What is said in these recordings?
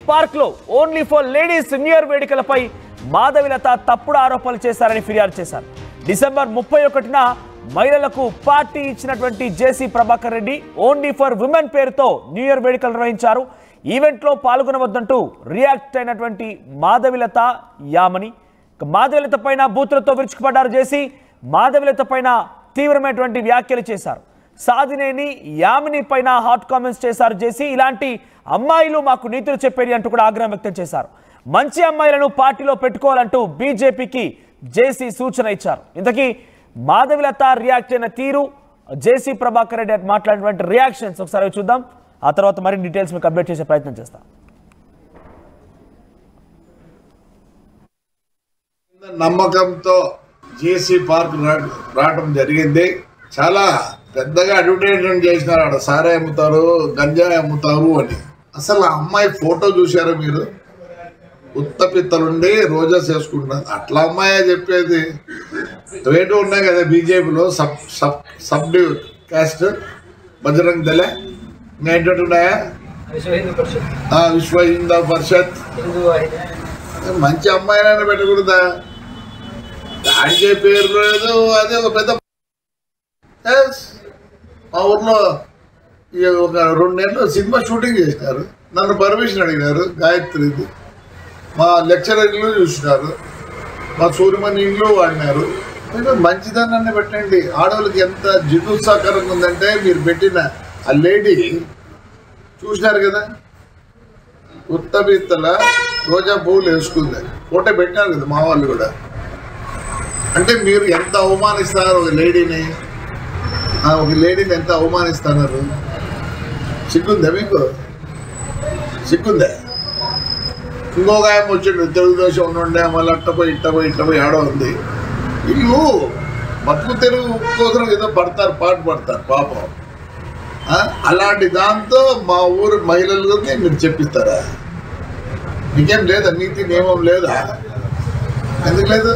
Park లో only for ladies new year వేడుకలపై మాధవిలత తప్పుడు ఆరోపణలు చేశారని ఫిర్యాదు చేశారు. డిసెంబర్ 31న మహిళలకు పార్టీ ఇచ్చినటువంటి JC Prabhakar Reddy only for women పేరుతో న్యూ ఇయర్ వేడుకలు నిర్వహించారు. ఈవెంట్ లో పాల్గొనవద్దంటూ రియాక్ట్ అయినటువంటి మాధవిలత యామని మాధవిలత పైన బూతులతో విరుచుకుపడ్డారు. జేసీ మాధవిలత పైన తీవ్రమైనటువంటి వ్యాఖ్యలు చేశారు. సాధినేని యామిని పైన హాట్ కామెంట్స్ చేశారు జేసీ. ఇలాంటి అమ్మాయిలు మాకు నీతులు చెప్పేది అంటూ కూడా ఆగ్రహం వ్యక్తం చేశారు. మంచి అమ్మాయిలను పార్టీలో పెట్టుకోవాలంటూ బీజేపీకి జేసీ సూచన ఇచ్చారు. ఇంతకీ మాధవిలత రియాక్ట్ అయిన తీరు, జేసీ ప్రభాకర్ రెడ్డి మాట్లాడినటువంటి రియాక్షన్స్ ఒకసారి చూద్దాం. ఆ తర్వాత మరిన్ని డీటెయిల్స్ మీకు అప్డేట్ చేసే ప్రయత్నం చేస్తాం. నమ్మకంతో జేసీ పార్క్ రావడం జరిగింది. చాలా పెద్దగా అడ్వర్టైజ్మెంట్ చేసినారు. ఆడ సారా అమ్ముతారు, గంజాయి అమ్ముతారు అని. అసలు ఆ అమ్మాయి ఫోటో చూసారా మీరు? ఉత్తపిత్తలుండి రోజా చేసుకుంటున్నారు. అట్లా అమ్మాయి చెప్పేది. రేటు ఉన్నాయి కదా బీజేపీలో సబ్ క్యాస్ట్, బజరంగ్ దళ, ఏంటంటున్నాయా, విశ్వ హిందూ పరిషత్. మంచి అమ్మాయినైనా పెట్టకూడదా? దానికే పేరు లేదు. అదే ఒక పెద్ద మా ఊర్లో ఒక 2 నెలలు సినిమా షూటింగ్ చేసినారు. నన్ను పర్మిషన్ అడిగినారు. గాయత్రిది మా లెక్చరర్లు చూసినారు. మా సూర్యమణి ఇంట్లో వాడినారు. మంచిదాన్ని పెట్టండి. ఆడవాళ్ళకి ఎంత జిగుత్సాకరంగా ఉందంటే మీరు పెట్టిన ఆ లేడీ చూసినారు కదా, ఉత్తబిత్తల రోజా పువ్వులు వేసుకుంది. ఫోటో పెట్టినారు కదా మా వాళ్ళు కూడా. అంటే మీరు ఎంత అవమానిస్తారు ఒక లేడీని ఎంత అవమానిస్తున్నారు? సిగ్గుందా మీకు? సిగ్గుందా? ఇంకొక ఆయన వచ్చిండు తెలుగుదేశం ఉండే, మళ్ళీ ఇట్టపోయి ఆడ ఉంది. వీళ్ళు బతుకు తెరువు కోసం ఏదో పాటు పడతారు పాపం. అలాంటి దాంతో మా ఊరు మహిళలు మీరు చెప్పిస్తారా? మీకేం లేదా? నీతి నియమం లేదా? ఎందుకు లేదు?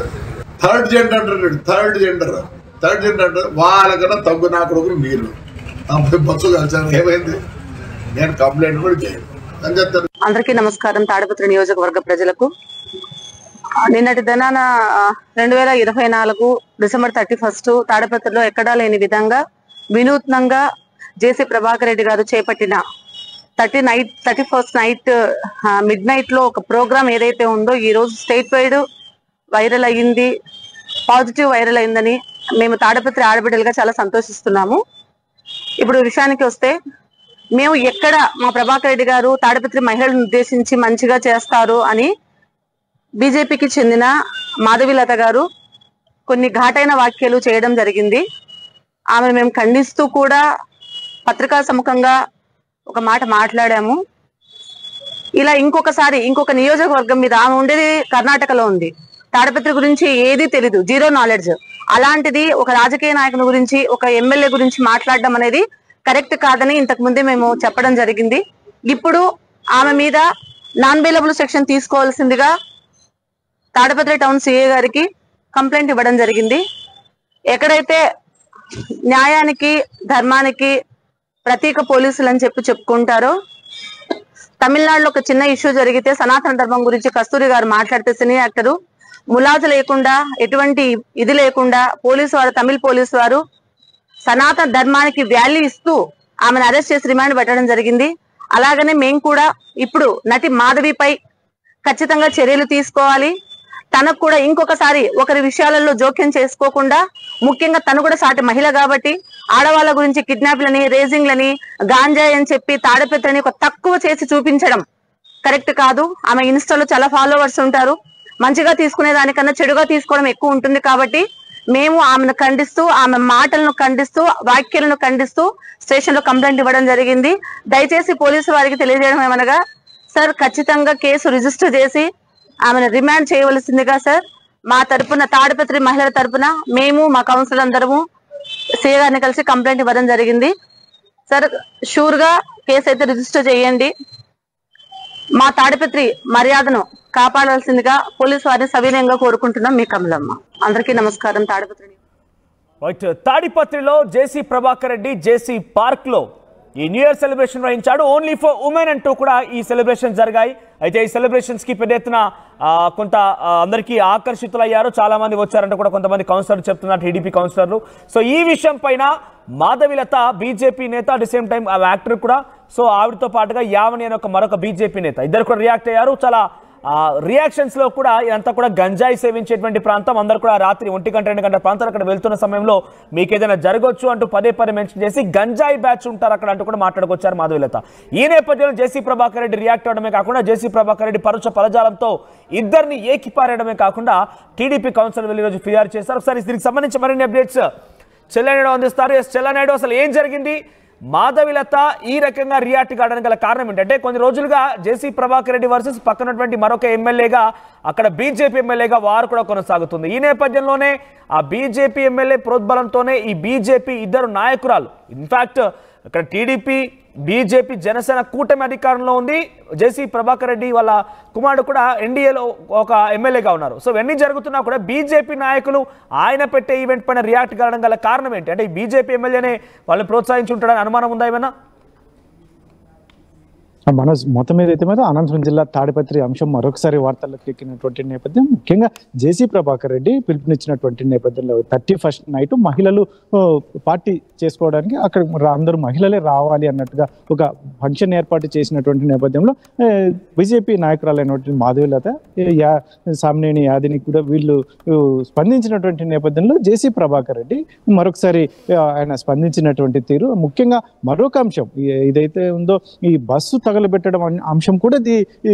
థర్డ్ జెండర్ అంటారు. థర్డ్ జెండర్ అంటారు. వాళ్ళకన్నా తగ్గు నా కొడుకుని మీరు బస్సు కలిసారు. ఏమైంది? నేను కంప్లైంట్ కూడా చేయను అని చెప్తారు. అందరికీ నమస్కారం. తాడిపత్రి నియోజకవర్గ ప్రజలకు నిన్నటి దినాన 2024 డిసెంబర్ 31 తాడిపత్రిలో ఎక్కడా లేని విధంగా వినూత్నంగా జేసీ ప్రభాకర్ రెడ్డి గారు చేపట్టిన 31st నైట్ మిడ్ నైట్ లో ఒక ప్రోగ్రామ్ ఏదైతే ఉందో ఈ రోజు స్టేట్ వైడ్ వైరల్ అయ్యింది. పాజిటివ్ వైరల్ అయిందని మేము తాడిపత్రి ఆడబిడ్డలుగా చాలా సంతోషిస్తున్నాము. ఇప్పుడు విషయానికి వస్తే, మేము ఎక్కడ మా ప్రభాకర్ రెడ్డి గారు తాడిపత్రి మహిళలను ఉద్దేశించి మంచిగా చేస్తారు అని బీజేపీకి చెందిన మాధవిలత గారు కొన్ని ఘాటైన వ్యాఖ్యలు చేయడం జరిగింది. ఆమెను మేము ఖండిస్తూ కూడా పత్రికా సముఖంగా ఒక మాట మాట్లాడాము. ఇలా ఇంకొక నియోజకవర్గం మీద, ఆమె ఉండేది కర్ణాటకలో ఉంది, తాడిపత్రి గురించి ఏది తెలీదు, జీరో నాలెడ్జ్. అలాంటిది ఒక రాజకీయ నాయకుని గురించి, ఒక ఎమ్మెల్యే గురించి మాట్లాడడం అనేది కరెక్ట్ కాదని ఇంతకు ముందే మేము చెప్పడం జరిగింది. ఇప్పుడు ఆమె మీద నాన్ బెయిలబుల్ సెక్షన్ తీసుకోవాల్సిందిగా తాడిపత్రి టౌన్ సిఐ గారికి కంప్లైంట్ ఇవ్వడం జరిగింది. ఎక్కడైతే న్యాయానికి ధర్మానికి ప్రతీక పోలీసులు అని చెప్పుకుంటారో, తమిళనాడులో ఒక చిన్న ఇష్యూ జరిగితే సనాతన ధర్మం గురించి కస్తూరి గారు మాట్లాడితే సినీ యాక్టరు ములాజు లేకుండా, ఎటువంటి ఇది లేకుండా తమిళ పోలీసు వారు సనాతన ధర్మానికి వాల్యూ ఇస్తూ ఆమెను అరెస్ట్ చేసి రిమాండ్ పెట్టడం జరిగింది. అలాగనే మేము కూడా ఇప్పుడు నటి మాధవిపై ఖచ్చితంగా చర్యలు తీసుకోవాలి. తనకు కూడా ఇంకొకసారి ఒకరి విషయాలలో జోక్యం చేసుకోకుండా, ముఖ్యంగా తను కూడా సాటి మహిళ కాబట్టి ఆడవాళ్ళ గురించి కిడ్నాప్లని, రేజింగ్లని, గాంజాయి అని చెప్పి తాడిపత్రిని ఒక తక్కువ చేసి చూపించడం కరెక్ట్ కాదు. ఆమె ఇన్స్టాలో చాలా ఫాలోవర్స్ ఉంటారు. మంచిగా తీసుకునే దానికన్నా చెడుగా తీసుకోవడం ఎక్కువ ఉంటుంది. కాబట్టి మేము ఆమెను ఖండిస్తూ, ఆమె మాటలను ఖండిస్తూ, వ్యాఖ్యలను ఖండిస్తూ స్టేషన్ లో కంప్లైంట్ ఇవ్వడం జరిగింది. దయచేసి పోలీసు వారికి తెలియజేయడం ఏమనగా, సార్ ఖచ్చితంగా కేసు రిజిస్టర్ చేసి ఆమెను రిమాండ్ చేయవలసిందిగా సార్ మా తరపున, తాడిపత్రి మహిళల తరపున మేము మా కౌన్సిలర్ అందరము సిఐ గారిని కలిసి కంప్లైంట్ ఇవ్వడం జరిగింది. సార్ షూర్ గా కేసు అయితే రిజిస్టర్ చేయండి. మా తాడిపత్రి మర్యాదను కాపాడాల్సిందిగా పోలీసు వారిని సవినయంగా కోరుకుంటున్నాం. మీ కమలమ్మ. అందరికీ నమస్కారం. తాడిపత్రి తాడిపత్రిలో జేసీ ప్రభాకర్ రెడ్డి జేసీ పార్క్ లో ఈ న్యూ ఇయర్ సెలబ్రేషన్ నిర్వహించాడు. ఓన్లీ ఫర్ ఉమెన్ అంటూ కూడా ఈ సెలబ్రేషన్ జరిగాయి. అయితే ఈ సెలబ్రేషన్స్ కి పెద్ద ఎత్తున కొంత అందరికీ ఆకర్షితులయ్యారు, చాలా మంది వచ్చారంటే కూడా కొంతమంది కౌన్సిలర్లు చెప్తున్నారు, టీడీపీ కౌన్సిలర్లు. సో ఈ విషయం పైన మాధవిలత బీజేపీ నేత, at the same time actor కూడా, సో ఆవిడతో పాటుగా యావని అనే మరొక బీజేపీ నేత ఇద్దరు కూడా రియాక్ట్ అయ్యారు. చాలా రియాక్షన్స్ లో కూడా ఇదంతా కూడా గంజాయి సేవించేటువంటి ప్రాంతం, అందరూ కూడా రాత్రి 1 గంట 2 గంటల ప్రాంతాలు అక్కడ వెళ్తున్న సమయంలో మీకు ఏదైనా జరగవచ్చు అంటూ పదే మెన్షన్ చేసి గంజాయి బ్యాచ్ ఉంటారు అక్కడ అంటూ కూడా మాట్లాడుకొచ్చారు మాధవిలత. ఈ నేపథ్యంలో జేసీ ప్రభాకర్ రెడ్డి రియాక్ట్ అవడమే కాకుండా జేసీ ప్రభాకర్ రెడ్డి పరుష పదజాలంతో ఇద్దరిని ఏకిపారేయడమే కాకుండా టీడీపీ కౌన్సిల్ వెళ్ళి రోజు ఫిర్యాదు చేశారు. ఒకసారి దీనికి సంబంధించి మరిన్ని అప్డేట్స్ చెల్లనాయుడు అందిస్తారు. చెల్లనాయుడు, అసలు ఏం జరిగింది? మాధవిలత ఈ రకంగా రియాక్ట్ కావడానికి గల కారణం ఏంటంటే కొన్ని రోజులుగా జేసీ ప్రభాకర్ రెడ్డి వర్సెస్ పక్కనటువంటి మరొక ఎమ్మెల్యేగా అక్కడ బీజేపీ ఎమ్మెల్యేగా వారు కూడా కొనసాగుతుంది. ఈ నేపథ్యంలోనే ఆ బీజేపీ ఎమ్మెల్యే ప్రోద్బలంతోనే ఈ బీజేపీ ఇద్దరు నాయకురాలు, ఇన్ఫాక్ట్ అక్కడ టీడీపీ బీజేపీ జనసేన కూటమి అధికారంలో ఉంది. జేసీ ప్రభాకర్ రెడ్డి వాళ్ళ కుమారుడు కూడా ఎన్డీఏలో ఒక ఎమ్మెల్యేగా ఉన్నారు. సో ఇవన్నీ జరుగుతున్నా కూడా బీజేపీ నాయకులు ఆయన పెట్టే ఈవెంట్ పైన రియాక్ట్ కావడం గల కారణం ఏంటి? అంటే ఈ బీజేపీ ఎమ్మెల్యేనే వాళ్ళని ప్రోత్సహించుంటాడని అనుమానం ఉందా ఏమైనా? మనోజ్, మొత్తం మీద అయితే మాత్రం అనంతపురం జిల్లా తాడిపత్రి అంశం మరొకసారి వార్తల్లోకి ఎక్కినటువంటి నేపథ్యం, ముఖ్యంగా జేసీ ప్రభాకర్ రెడ్డి పిలుపునిచ్చినటువంటి నేపథ్యంలో 31st నైట్ మహిళలు పార్టీ చేసుకోవడానికి అక్కడ అందరూ మహిళలే రావాలి అన్నట్టుగా ఒక ఫంక్షన్ ఏర్పాటు చేసినటువంటి నేపథ్యంలో బీజేపీ నాయకురాలైనటువంటి మాధవిలత, సామినేని యాదిని కూడా వీళ్ళు స్పందించినటువంటి నేపథ్యంలో జేసీ ప్రభాకర్ రెడ్డి మరొకసారి ఆయన స్పందించినటువంటి తీరు, ముఖ్యంగా మరొక అంశం ఇదైతే ఉందో ఈ బస్సు తగలబెట్టడం అంశం కూడా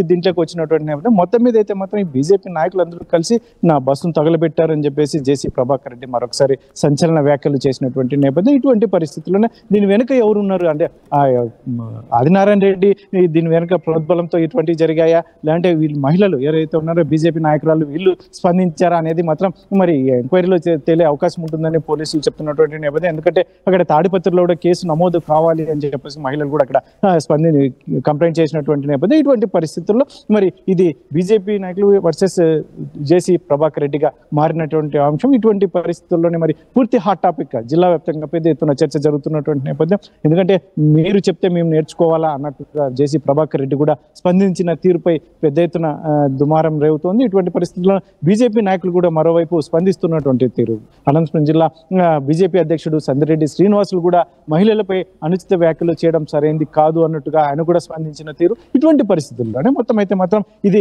దీంట్లోకి వచ్చినటువంటి నేపథ్యం. మొత్తం మీద అయితే మాత్రం ఈ బీజేపీ నాయకులందరూ కలిసి నా బస్సును తగలబెట్టారని చెప్పేసి జేసీ ప్రభాకర్ రెడ్డి మరొకసారి సంచలన వ్యాఖ్యలు చేసినటువంటి నేపథ్యం. ఇటువంటి పరిస్థితుల్లోనే దీని వెనుక ఎవరున్నారు అంటే ఆదినారాయణ రెడ్డి దీని వెనుక ప్రోద్బలంతో ఇటువంటివి జరిగాయా, లేదంటే వీళ్ళు మహిళలు ఎవరైతే ఉన్నారో బీజేపీ నాయకురాలు వీళ్ళు స్పందించారా అనేది మాత్రం మరి ఎంక్వైరీలో తెలియ అవకాశం ఉంటుందని పోలీసులు చెప్తున్నటువంటి నేపథ్యం. ఎందుకంటే అక్కడ తాడిపత్రిలో కూడా కేసు నమోదు కావాలి అని చెప్పేసి మహిళలు కూడా అక్కడ కంప్లైంట్ చేసినటువంటి నేపథ్యం. ఇటువంటి పరిస్థితుల్లో మరి ఇది బీజేపీ నాయకులు వర్సెస్ జేసీ ప్రభాకర్ రెడ్డిగా మారినటువంటి అంశం. ఇటువంటి పరిస్థితుల్లోనే మరి పూర్తి హాట్ టాపిక్ జిల్లా వ్యాప్తంగా పెద్ద ఎత్తున చర్చ జరుగుతున్నటువంటి నేపథ్యం. ఎందుకంటే మీరు చెప్తే మేము నేర్చుకోవాలా అన్నట్టుగా జేసీ ప్రభాకర్ రెడ్డి కూడా స్పందించిన తీరుపై పెద్ద ఎత్తున దుమారం రేగుతోంది. ఇటువంటి పరిస్థితుల్లో బీజేపీ నాయకులు కూడా మరోవైపు స్పందిస్తున్నటువంటి తీరు. అనంతపురం జిల్లా బీజేపీ అధ్యక్షుడు సందిరెడ్డి శ్రీనివాసులు కూడా మహిళలపై అనుచిత వ్యాఖ్యలు చేయడం సరైనది కాదు అన్నట్టుగా ఆయన కూడా స్పందించిన తీరు. ఇటువంటి పరిస్థితుల్లోనే మొత్తం అయితే మాత్రం ఇది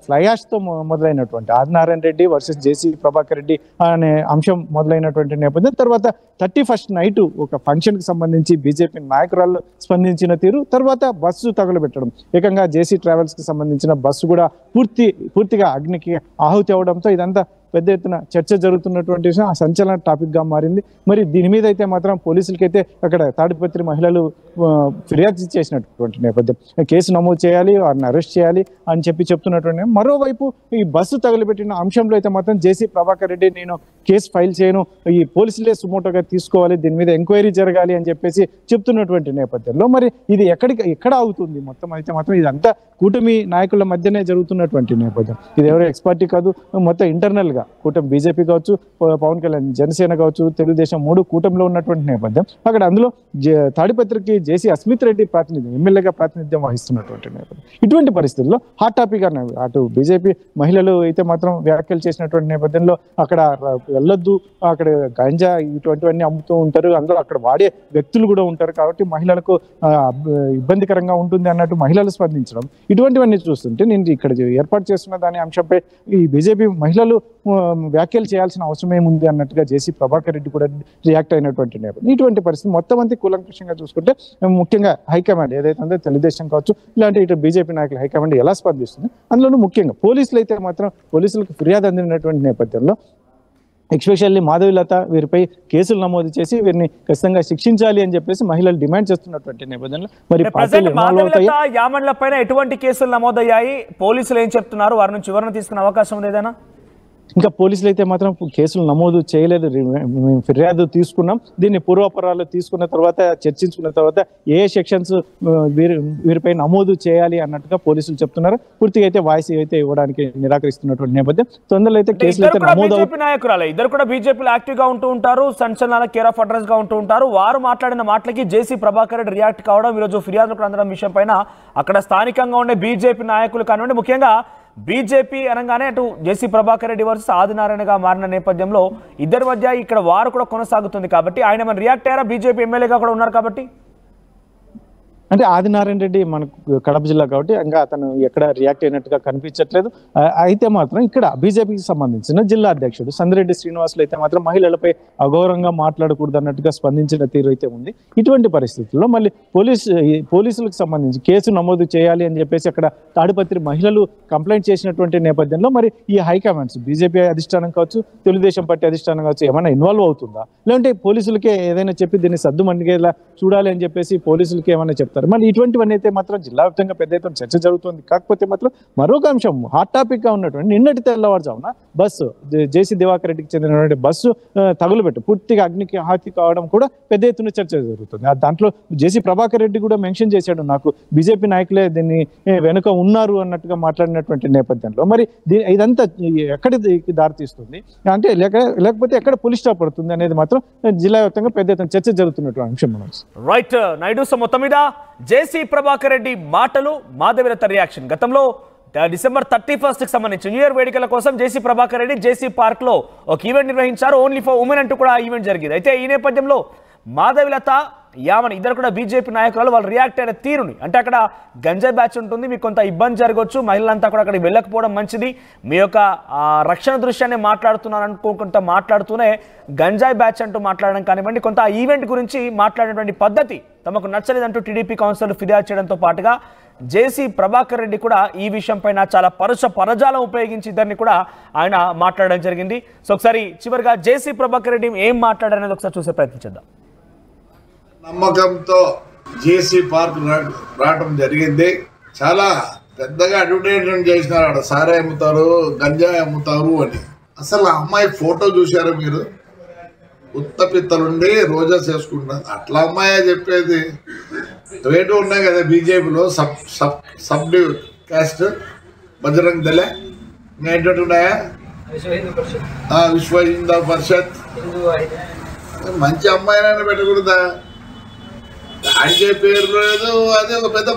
ఫ్లైయాష్ తో మొదలైనటువంటి ఆదినారాయణ రెడ్డి వర్సెస్ జేసీ ప్రభాకర్ రెడ్డి అనే అంశం మొదలైనటువంటి నేపథ్యం. తర్వాత 31st నైట్ ఒక ఫంక్షన్ కి సంబంధించి బీజేపీ నాయకురాలు స్పందించిన తీరు, తర్వాత బస్సు తగులబెట్టడం, ఏకంగా జేసీ ట్రావెల్స్ కి సంబంధించిన బస్సు కూడా పూర్తిగా అగ్నికి ఆహుతి అవడంతో ఇదంతా పెద్ద ఎత్తున చర్చ జరుగుతున్నటువంటి విషయం ఆ సంచలన టాపిక్ గా మారింది. మరి దీని మీద అయితే మాత్రం పోలీసులకైతే అక్కడ తాడిపత్రి మహిళలు ఫిర్యాదు చేసినటువంటి నేపథ్యం, కేసు నమోదు చేయాలి, వారిని అరెస్ట్ చేయాలి అని చెప్తున్నటువంటి. మరోవైపు ఈ బస్సు తగలబెట్టిన అంశంలో అయితే మాత్రం జేసీ ప్రభాకర్ రెడ్డి నేను కేసు ఫైల్ చేయను, ఈ పోలీసులే సుమోటోగా తీసుకోవాలి, దీని మీద ఎంక్వైరీ జరగాలి అని చెప్పేసి చెప్తున్నటువంటి నేపథ్యంలో మరి ఇది ఎక్కడ అవుతుంది? మొత్తం అయితే మాత్రం ఇదంతా కూటమి నాయకుల మధ్యనే జరుగుతున్నటువంటి నేపథ్యం. ఇది ఎవరో ఎక్స్పర్టీ కాదు, మొత్తం ఇంటర్నల్ గా కూటమి బీజేపీ కావచ్చు, పవన్ కళ్యాణ్ జనసేన కావచ్చు, తెలుగుదేశం 3 కూటమిలో ఉన్నటువంటి నేపథ్యం. అక్కడ అందులో తాడిపత్రికి జేసీ అస్మిత్ రెడ్డి ఎమ్మెల్యేగా ప్రాతినిధ్యం వహిస్తున్నటువంటి నేపథ్యం. ఇటువంటి పరిస్థితుల్లో హాట్ టాపిక్ అన్నది అటు బీజేపీ మహిళలు అయితే మాత్రం వ్యాఖ్యలు చేసినటువంటి నేపథ్యంలో అక్కడ వెళ్ళొద్దు, అక్కడ గంజా ఇటువంటివన్నీ అమ్ముతూ ఉంటారు, అందులో అక్కడ వాడే వ్యక్తులు కూడా ఉంటారు, కాబట్టి మహిళలకు ఇబ్బందికరంగా ఉంటుంది అన్నట్టు మహిళలు స్పందించడం, ఇటువంటివన్నీ చూస్తుంటే నేను ఇక్కడ ఏర్పాటు చేస్తున్న దాని అంశంపై ఈ బీజేపీ మహిళలు వ్యాఖ్యలు చేయాల్సిన అవసరం ఏముంది అన్నట్టుగా జేసీ ప్రభాకర్ రెడ్డి కూడా రియాక్ట్ అయినటువంటి నేపథ్యం. ఇటువంటి పరిస్థితి మొత్తం అంతా కూలంకషంగా చూసుకుంటే ముఖ్యంగా హైకమాండ్ ఏదైతే ఉందో తెలుగుదేశం కావచ్చు, ఇలాంటి ఇటు బీజేపీ నాయకులు హైకమాండ్ ఎలా స్పందిస్తుంది, అందులోనూ ముఖ్యంగా పోలీసులు అయితే మాత్రం పోలీసులకు ఫిర్యాదు అందినటువంటి నేపథ్యంలో ఎస్పెషల్లీ మాధవిలత వీరిపై కేసులు నమోదు చేసి వీరిని ఖచ్చితంగా శిక్షించాలి అని చెప్పేసి మహిళలు డిమాండ్ చేస్తున్నటువంటి నేపథ్యంలో మరి యామన్ల పైన ఎటువంటి కేసులు నమోదయ్యాయి, పోలీసులు ఏం చెప్తున్నారు, వారి నుంచి వివరణ తీసుకునే అవకాశం ఉంది ఏదైనా? ఇంకా పోలీసులు అయితే మాత్రం కేసులు నమోదు చేయలేదు, మేము ఫిర్యాదు తీసుకున్నాం, దీన్ని పూర్వాపరాలు తీసుకున్న తర్వాత చర్చించుకున్న తర్వాత ఏ సెక్షన్స్ వీరిపై నమోదు చేయాలి అన్నట్టుగా పోలీసులు చెప్తున్నారు. పూర్తిగా అయితే వాయిస్ అయితే ఇవ్వడానికి నిరాకరిస్తున్నటువంటి నేపథ్యం. తొందరలో అయితే కేసులు అయితే నమోదు. నాయకురాలే ఇద్దరు కూడా బీజేపీలో యాక్టివ్ గా ఉంటూ ఉంటారు, సంచలనాల కేర్ ఆఫ్ అడ్రస్ గా ఉంటూ ఉంటారు. వారు మాట్లాడిన మాటలకి జేసీ ప్రభాకర్ రెడ్డి రియాక్ట్ కావడం, ఈరోజు ఫిర్యాదులకు అందడం విషయం పైన అక్కడ స్థానికంగా ఉండే బీజేపీ నాయకులు కానివ్వండి, ముఖ్యంగా బీజేపీ అనగానే అటు జేసీ ప్రభాకర్ రెడ్డి వర్సెస్ ఆదినారాయణగా మారిన నేపథ్యంలో ఇద్దరి మధ్య ఇక్కడ వారు కూడా కొనసాగుతుంది కాబట్టి ఆయన మన రియాక్ట్ అయ్యారా? బీజేపీ ఎమ్మెల్యేగా కూడా ఉన్నారు కాబట్టి. అంటే ఆదినారాయణ రెడ్డి మనకు కడప జిల్లా కాబట్టి ఇంకా అతను ఎక్కడ రియాక్ట్ అయినట్టుగా కనిపించట్లేదు. అయితే మాత్రం ఇక్కడ బీజేపీకి సంబంధించిన జిల్లా అధ్యక్షుడు సందిరెడ్డి శ్రీనివాసులు అయితే మాత్రం మహిళలపై అఘోరంగా మాట్లాడకూడదు అన్నట్టుగా స్పందించిన తీరు అయితే ఉంది. ఇటువంటి పరిస్థితుల్లో మళ్ళీ పోలీసులకు సంబంధించి కేసు నమోదు చేయాలి అని చెప్పేసి అక్కడ తాడిపత్రి మహిళలు కంప్లైంట్ చేసినటువంటి నేపథ్యంలో మరి ఈ హైకమాండ్స్ బీజేపీ అధిష్టానం కావచ్చు, తెలుగుదేశం పార్టీ అధిష్టానం కావచ్చు ఏమైనా ఇన్వాల్వ్ అవుతుందా, లేదంటే పోలీసులకే ఏదైనా చెప్పి దీన్ని సద్దు మణిగేలా చూడాలి అని చెప్పేసి పోలీసులకి ఏమైనా చెప్తారు? మరి ఇటువంటివన్నీ అయితే మాత్రం జిల్లా వ్యాప్తంగా పెద్ద ఎత్తున చర్చ జరుగుతుంది. కాకపోతే మాత్రం మరొక అంశం హాట్ టాపిక్ గా ఉన్నటువంటి నిన్నటి తెల్లవారుజామున బస్సు జేసీ దివాకర్ రెడ్డికి చెందినటువంటి బస్సు తగులుబెట్టు పూర్తిగా అగ్నికి ఆహతి కావడం కూడా పెద్ద ఎత్తున చర్చ జరుగుతుంది. దాంట్లో జేసీ ప్రభాకర్ రెడ్డి కూడా మెన్షన్ చేశాడు, నాకు బీజేపీ నాయకులే దీన్ని వెనుక ఉన్నారు అన్నట్టుగా మాట్లాడినటువంటి నేపథ్యంలో మరి ఇదంతా ఎక్కడికి దారితీస్తుంది అంటే లేకపోతే ఎక్కడ పోలీస్ స్టాప్ పడుతుంది అనేది మాత్రం జిల్లా వ్యాప్తంగా పెద్ద ఎత్తున చర్చ జరుగుతున్నటువంటి అంశం. రైట్ నాయుడు, సో మొత్తం మీద జేసీ ప్రభాకర్ రెడ్డి మాటలు, మాధవిలత రియాక్షన్. గతంలో డిసెంబర్ 31కి సంబంధించి న్యూ ఇయర్ వేడుకల కోసం జేసీ ప్రభాకర్ రెడ్డి జేసీ పార్క్ లో ఒక ఈవెంట్ నిర్వహించారు. ఓన్లీ ఫర్ ఉమెన్ అంటూ కూడా ఈవెంట్ జరిగింది. అయితే ఈ నేపథ్యంలో మాధవిలత యామని ఇద్దరు కూడా బీజేపీ నాయకులు వాళ్ళు రియాక్ట్ అయిన తీరుని, అంటే అక్కడ గంజాయి బ్యాచ్ ఉంటుంది, మీకు కొంత ఇబ్బంది జరగవచ్చు, మహిళలంతా కూడా అక్కడికి వెళ్ళకపోవడం మంచిది, మీ యొక్క రక్షణ దృశ్యాన్ని మాట్లాడుతున్నాను అనుకోకుండా మాట్లాడుతూనే గంజాయి బ్యాచ్ అంటూ మాట్లాడడం కానివ్వండి, కొంత ఈవెంట్ గురించి మాట్లాడేటువంటి పద్ధతి తమకు నచ్చలేదంటూ టీడీపీ కౌన్సిలర్లు ఫిర్యాదు చేయడంతో పాటుగా జేసీ ప్రభాకర్ రెడ్డి కూడా ఈ విషయం పైన చాలా పరజాలం ఉపయోగించి ఇద్దరిని కూడా ఆయన మాట్లాడడం జరిగింది. సో ఒకసారి చివరిగా జేసీ ప్రభాకర్ రెడ్డి ఏం మాట్లాడారనేది ఒకసారి చూసే ప్రయత్నించేద్దాం. నమ్మకంతో జేసీ పార్క్ రావడం జరిగింది. చాలా పెద్దగా అడ్వర్టైజ్మెంట్ చేసినారు, అక్కడ సారే అమ్ముతారు, గంజాయి అమ్ముతారు అని. అసలు ఆ అమ్మాయి ఫోటో చూసారా మీరు? ఉత్తపిత్తలుండి రోజా చేసుకుంటారు, అట్లా అమ్మాయే చెప్పేది. రేటు ఉన్నాయి కదా బీజేపీలో సబ్ క్యాస్ట్, బజరంగ్ దళ, ఏంటంటే ఉన్నాయా, విశ్వ హిందూ పరిషత్. మంచి అమ్మాయినైనా పెట్టకూడదా? అంటే పేరు లేదు, అదే ఒక పెద్ద.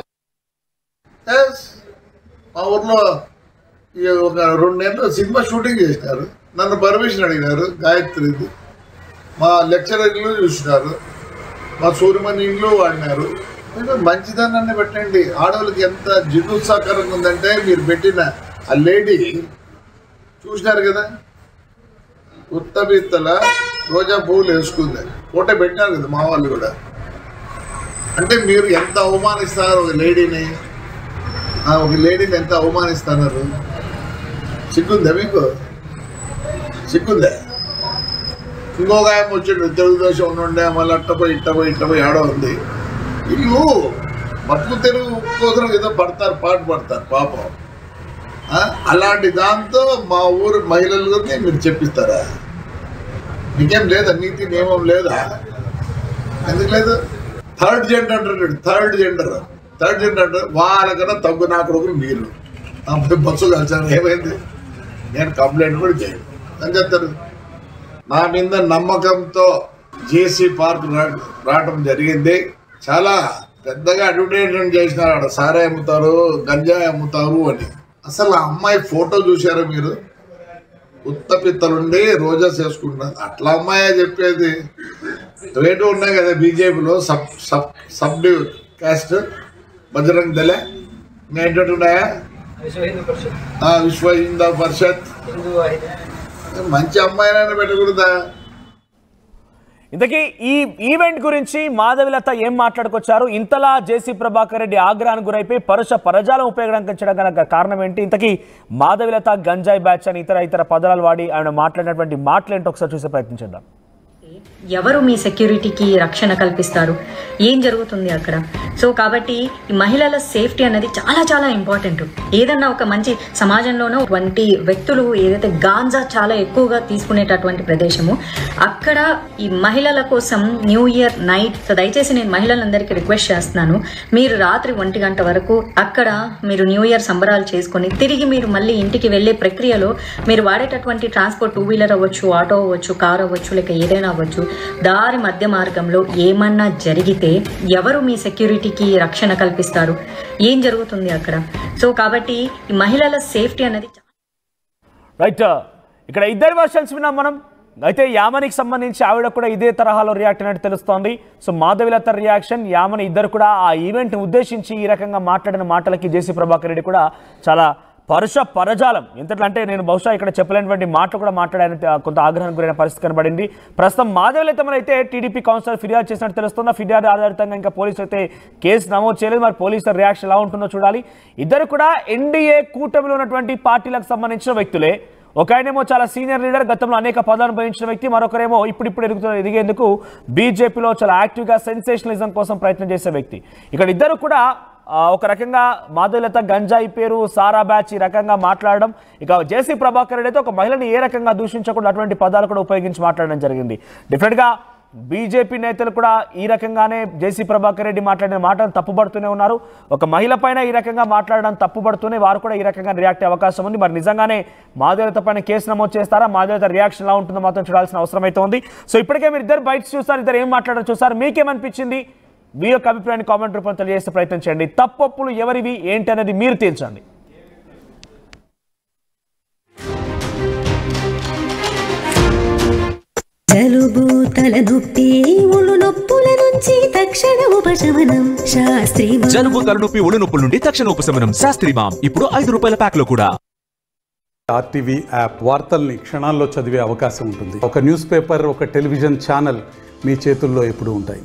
మా ఊర్లో ఒక 2 నెలలు సినిమా షూటింగ్ చేసినారు, నన్ను పర్మిషన్ అడిగినారు. గాయత్రిది మా లెక్చరర్లు చూసినారు, మా సూర్యమణి ఇల్లు వాడినారు. మంచిదన్నాన్ని పెట్టండి. ఆడవాళ్ళకి ఎంత జిగుత్సాకరంగా ఉందంటే మీరు పెట్టిన ఆ లేడీ చూసినారు కదా, ఉత్తబిత్తల రోజా పువ్వులు వేసుకుంది, ఫోటో పెట్టినారు కదా మా వాళ్ళు కూడా. అంటే మీరు ఎంత అవమానిస్తున్నారు ఒక లేడీని ఎంత అవమానిస్తున్నారు? సిగ్గుందా మీకు? సిగ్గుందా? ఇంకొక ఆయన వచ్చిండు, తెలుగుదేశం ఉండే, మళ్ళీ ఇట్టపోయి ఆడ ఉంది. వీళ్ళు బతుకు తెరుగు కోసం ఏదో పాటు పడతారు పాపం. అలాంటి దాంతో మా ఊరు మహిళలకి మీరు చెప్పిస్తారా? మీకేం లేదా? నీతి నియమం లేదా? ఎందుకు లేదు? థర్డ్ జెండర్ అంటారు, థర్డ్ జెండర్ వాళ్ళకన్నా తగ్గు నా కొడుకులు మీరు బస్సు కలిసారు. ఏమైంది? నేను కంప్లైంట్ కూడా చేయను అని చెప్తారు. నా మీద నమ్మకంతో జేసీ పార్క్ రావడం జరిగింది. చాలా పెద్దగా అడ్వర్టైజ్మెంట్ చేసినారు, అక్కడ సారే అమ్ముతారు, గంజాయి అమ్ముతారు అని. అసలు ఆ అమ్మాయి ఫోటో చూసారా మీరు? ఉత్తపిత్తలుండి రోజా చేసుకుంటారు, అట్లా అమ్మాయే చెప్పేది. రేటు ఉన్నాయి కదా బీజేపీలో సబ్ క్యాస్ట్, బజరంగ్ దళ, ఏంటంటే ఉన్నాయా, విశ్వ హిందూ పరిషత్. మంచి అమ్మాయినైనా పెట్టకూడదా? ఇంతకీ ఈ ఈవెంట్ గురించి మాధవిలత ఏం మాట్లాడుకొచ్చారు? ఇంతలా జేసీ ప్రభాకర్ రెడ్డి ఆగ్రహానికి గురైపోయి పరజాలం ఉపయోగించడం గల కారణం ఏంటి? ఇంతకీ మాధవిలత గంజాయి బ్యాచ్ అని ఇతర పదాలు వాడి ఆయన మాట్లాడినటువంటి మాటలేంటో ఒకసారి చూసే ప్రయత్నించేద్దాం. ఎవరు మీ సెక్యూరిటీకి రక్షణ కల్పిస్తారు, ఏం జరుగుతుంది అక్కడ. సో కాబట్టి ఈ మహిళల సేఫ్టీ అనేది చాలా చాలా ఇంపార్టెంట్. ఏదన్నా ఒక మంచి సమాజంలోనూ వంటి వ్యక్తులు ఏదైతే గాంజా చాలా ఎక్కువగా తీసుకునేటటువంటి ప్రదేశము, అక్కడ ఈ మహిళల కోసం న్యూ ఇయర్ నైట్, దయచేసి నేను మహిళలందరికీ రిక్వెస్ట్ చేస్తున్నాను, మీరు రాత్రి 1 గంట వరకు అక్కడ మీరు న్యూ ఇయర్ సంబరాలు చేసుకొని తిరిగి మీరు మళ్ళీ ఇంటికి వెళ్ళే ప్రక్రియలో మీరు వాడేటటువంటి ట్రాన్స్పోర్ట్ 2 వీలర్ అవ్వచ్చు, ఆటో అవ్వచ్చు, కార్ అవ్వచ్చు, లేక ఏదైనా అవ్వచ్చు, దారి మధ్య మార్గంలో ఏమన్నా జరిగితే ఎవరు మీ సెక్యూరిటీకి రక్షణ కల్పిస్తారు, ఏం జరుగుతుంది అక్కడ. సో కాబట్టి ఈ మహిళల సేఫ్టీ అనేది రైట్. ఇక్కడ ఇద్దరు వర్షన్స్ విన్నాం మనం. అయితే యామనికి సంబంధించి ఆవిడ కూడా ఇదే తరహాలో రియాక్ట్ అయినట్టు తెలుస్తోంది. సో మాధవిలత రియాక్షన్, యామని ఇద్దరు కూడా ఆ ఈవెంట్ని ఉద్దేశించి ఈ రకంగా మాట్లాడిన మాటలకి జేసీ ప్రభాకర్ రెడ్డి కూడా చాలా పరజాలం ఎంతట్లా అంటే నేను బహుశా ఇక్కడ చెప్పలేనటువంటి మాటలు కూడా మాట్లాడాలని కొంత ఆగ్రహానికి గురైన పరిస్థితి కనబడింది. ప్రస్తుతం మాధవిలతమని అయితే టీడీపీ కౌన్సిలర్ ఫిర్యాదు చేసినట్టు తెలుస్తుంది. ఫిర్యాదు ఆధారితంగా ఇంకా పోలీసులు అయితే కేసు నమోదు చేయలేదు. మరి పోలీసుల రియాక్షన్ ఎలా ఉంటుందో చూడాలి. ఇద్దరు కూడా ఎన్డీఏ కూటమిలో ఉన్నటువంటి పార్టీలకు సంబంధించిన వ్యక్తులే. ఒక ఆయనేమో చాలా సీనియర్ లీడర్, గతంలో అనేక పదాలను భరించిన వ్యక్తి. మరొకరేమో ఇప్పుడు ఎదిగేందుకు బీజేపీలో చాలా యాక్టివ్గా సెన్సేషనలిజం కోసం ప్రయత్నం చేసే వ్యక్తి. ఇక్కడ ఇద్దరు కూడా ఒక రకంగా మాధవిలత గంజాయి పేరు, సారా బ్యాచ్ ఈ రకంగా మాట్లాడడం, ఇక జేసీ ప్రభాకర్ రెడ్డి అయితే ఒక మహిళని ఏ రకంగా దూషించకుండా అటువంటి పదాలు కూడా ఉపయోగించి మాట్లాడడం జరిగింది. డిఫరెంట్గా బీజేపీ నేతలు కూడా ఈ రకంగానే జేసీ ప్రభాకర్ రెడ్డి మాట్లాడిన మాటలను తప్పుపడుతూనే ఉన్నారు. ఒక మహిళ పైన ఈ రకంగా మాట్లాడడం తప్పుపడుతూనే వారు కూడా ఈ రకంగా రియాక్ట్ అయ్యే అవకాశం ఉంది. మరి నిజంగానే మాధవిలత పైన కేసు నమోదు చేస్తారా, మాధవిలత రియాక్షన్ ఎలా ఉంటుందో మాత్రం చూడాల్సిన అవసరం అయితే ఉంది. సో ఇప్పటికే మీరు ఇద్దరు బయట చూస్తారు, ఇద్దరు ఏం మాట్లాడారు చూస్తారు. మీకేమనిపించింది? మీ యొక్క అభిప్రాయాన్ని కామెంట్ రూపంలో తెలియజేసే ప్రయత్నం చేయండి. తప్పొప్పులు ఎవరివి ఏంటి అనేది మీరు తేల్చండి. జలుబు, తలనొప్పి, ఒళ్ళు నొప్పుల నుంచి తక్షణ ఉపశమనం శాస్త్రీ. జలుబు, తలనొప్పి, ఒళ్ళు నొప్పుల నుండి తక్షణ ఉపశమనం శాస్త్రీ మామ్. ఇప్పుడు ₹5 ప్యాక్ లో కూడా. ఆర్టీవీ యాప్ వార్తల్ని క్షణాల్లో చదివే అవకాశం ఉంటుంది. ఒక న్యూస్ పేపర్, ఒక టెలివిజన్ ఛానల్ మీ చేతుల్లో ఎప్పుడూ ఉంటాయి.